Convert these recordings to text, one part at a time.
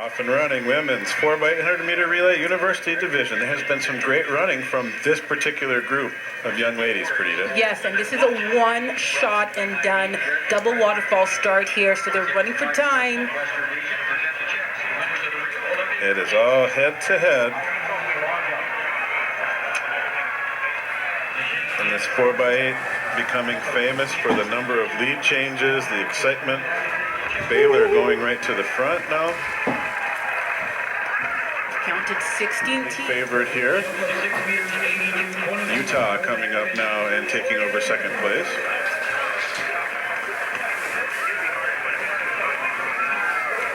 Off and running, women's 4x800 meter relay university division. There has been some great running from this particular group of young ladies, Perdita. Yes, and this is a one shot and done double waterfall start here, so they're running for time. It is all head to head. And this 4x8 becoming famous for the number of lead changes, the excitement. Baylor going right to the front now. Counted 16 teams. Favorite here. Utah coming up now and taking over second place.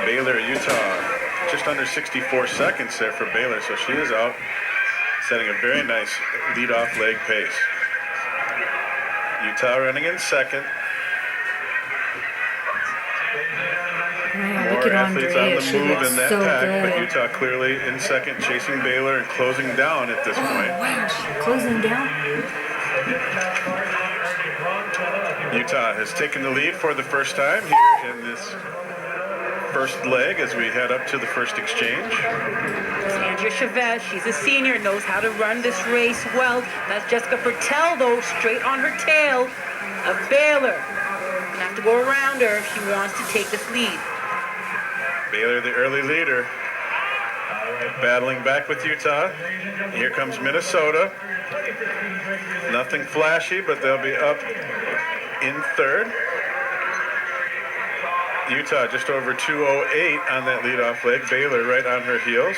Baylor, Utah, just under 64 seconds there for Baylor, so she is out, setting a very nice lead-off leg pace. Utah running in second. More athletes on the move in that pack, but Utah clearly in second, chasing Baylor and closing down at this point. Wow, closing down. Utah has taken the lead for the first time here in this first leg as we head up to the first exchange. Andrea Chavez, she's a senior, knows how to run this race well. That's Jessica Pertel, though, straight on her tail of Baylor. Gonna have to go around her if she wants to take this lead. Baylor, the early leader, battling back with Utah. Here comes Minnesota. Nothing flashy, but they'll be up in third. Utah just over 2:08 on that leadoff leg. Baylor right on her heels.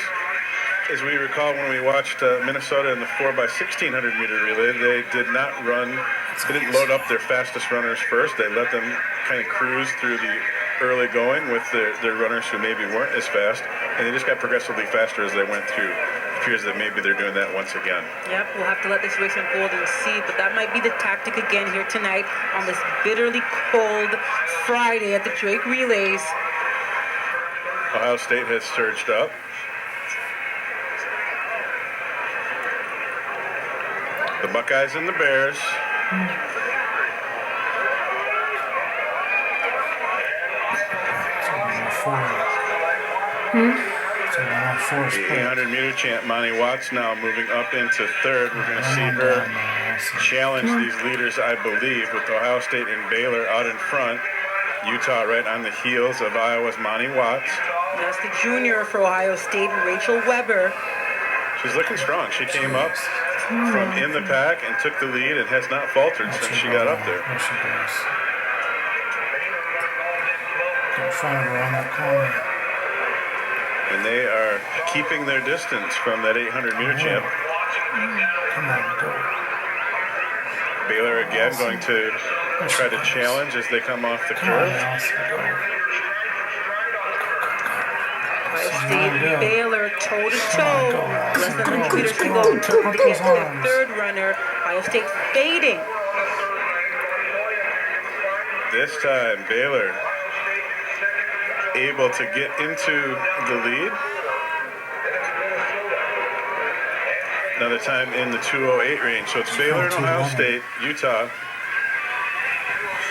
As we recall when we watched Minnesota in the 4x1600 meter relay, they did not run, they didn't load up their fastest runners first. They let them kind of cruise through the early going with their runners who maybe weren't as fast, and they just got progressively faster as they went through. It appears that maybe they're doing that once again. Yep, we'll have to let this race unfold and see, but that might be the tactic again here tonight on this bitterly cold Friday at the Drake Relays. Ohio State has surged up. The Buckeyes and the Bears. The 800 meter champ, Monty Watts, now moving up into third. We're going to see her challenge these leaders, I believe, with Ohio State and Baylor out in front. Utah right on the heels of Iowa's Monty Watts. That's the junior for Ohio State, Rachel Weber. She's looking strong. She came up from in the pack and took the lead and has not faltered since she got up there. There she goes. In front of her on that corner. And they are keeping their distance from that 800 meter champ. Come on, go. Baylor again going to try to challenge as they come off the curve. Ohio State, Baylor, toe-to-toe. Less than 100 meters to go. To get to their third runner. Ohio State fading. This time, Baylor able to get into the lead. Another time in the 2:08 range. So it's Baylor and Ohio State, Utah,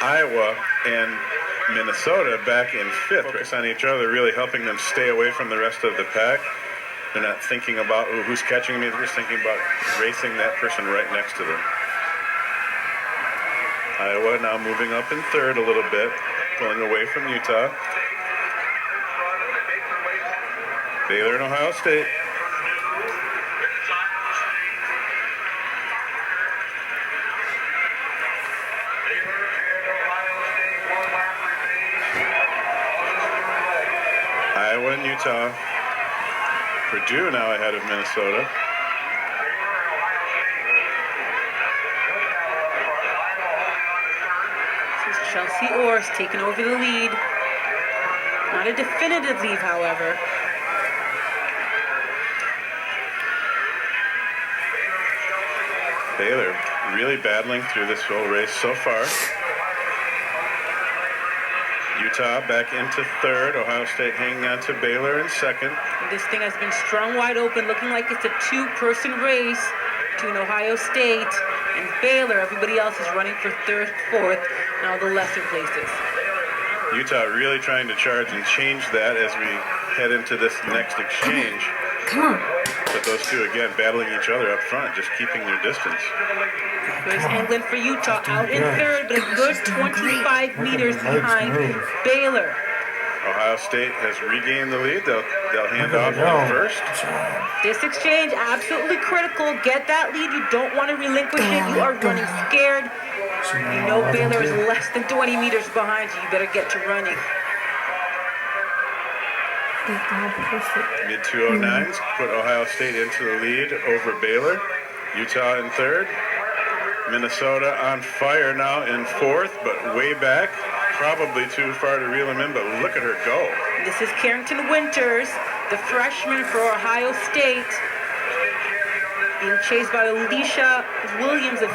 Iowa, and Minnesota back in fifth. Focus on each other, really helping them stay away from the rest of the pack. They're not thinking about who's catching me. They're just thinking about racing that person right next to them. Iowa now moving up in third a little bit, pulling away from Utah. Baylor and Ohio State. Iowa and Utah. Purdue now ahead of Minnesota. This is Chelsea Orr taking over the lead. Not a definitive lead, however. Baylor really battling through this whole race so far. Utah back into third. Ohio State hanging on to Baylor in second. This thing has been strung wide open, looking like it's a two-person race between Ohio State and Baylor. Everybody else is running for third, fourth, and all the lesser places. Utah really trying to charge and change that as we head into this next exchange. Come on. But those two, again, battling each other up front, just keeping their distance. There's England for Utah out in good. third, but a good 25 meters Look at the legs behind move. Baylor. Ohio State has regained the lead. They'll hand off Go. in first. Good job. This exchange, absolutely critical. Get that lead. You don't want to relinquish it. You are running scared. So You now know 11 Baylor is too. less than 20 meters behind you. You better get to running. Perfect. Mid 209s put Ohio State into the lead over Baylor. Utah in third. Minnesota on fire now in fourth, but way back. Probably too far to reel him in, but look at her go. This is Carrington Winters, the freshman for Ohio State, being chased by Alicia Williams of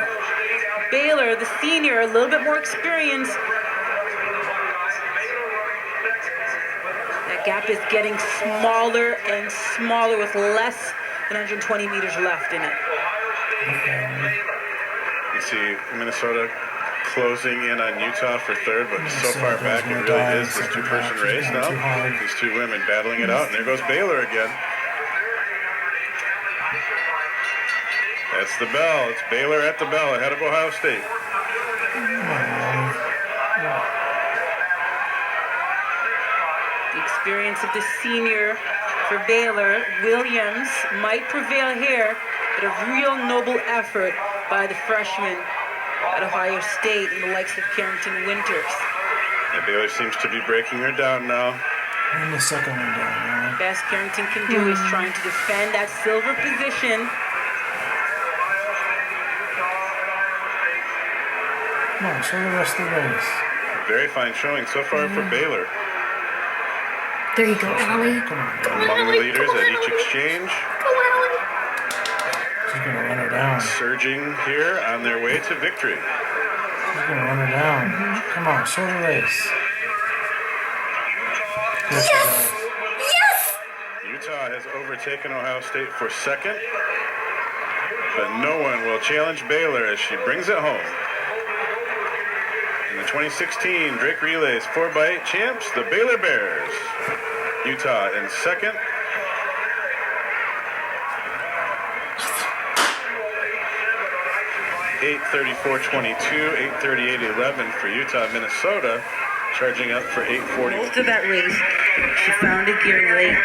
Baylor, the senior, a little bit more experience. That gap is getting smaller and smaller with less than 120 meters left in it. You see Minnesota closing in on Utah for third, but so far back it really is this two-person race now. These two women battling it out, and there goes Baylor again. That's the bell. It's Baylor at the bell ahead of Ohio State. The experience of the senior for Baylor, Williams, might prevail here, but a real noble effort by the freshman at Ohio State and the likes of Carrington Winters. And Baylor seems to be breaking her down now. And the second one down. Best Carrington can do is trying to defend that silver position. Come on, show the rest of the race. Very fine showing so far for Baylor. There you go, Allie. Come on. Among the leaders at each exchange, Go, Allie. She's going to run her down. surging here on their way to victory. She's going to run her down. Come on, show the race. Yes! Yes! Utah has overtaken Ohio State for second, but no one will challenge Baylor as she brings it home. In the 2016 Drake Relays 4x8 champs, the Baylor Bears. Utah in second. .834.22, 838.11 for Utah. Minnesota charging up for 840. Most of that race, she found a gear late.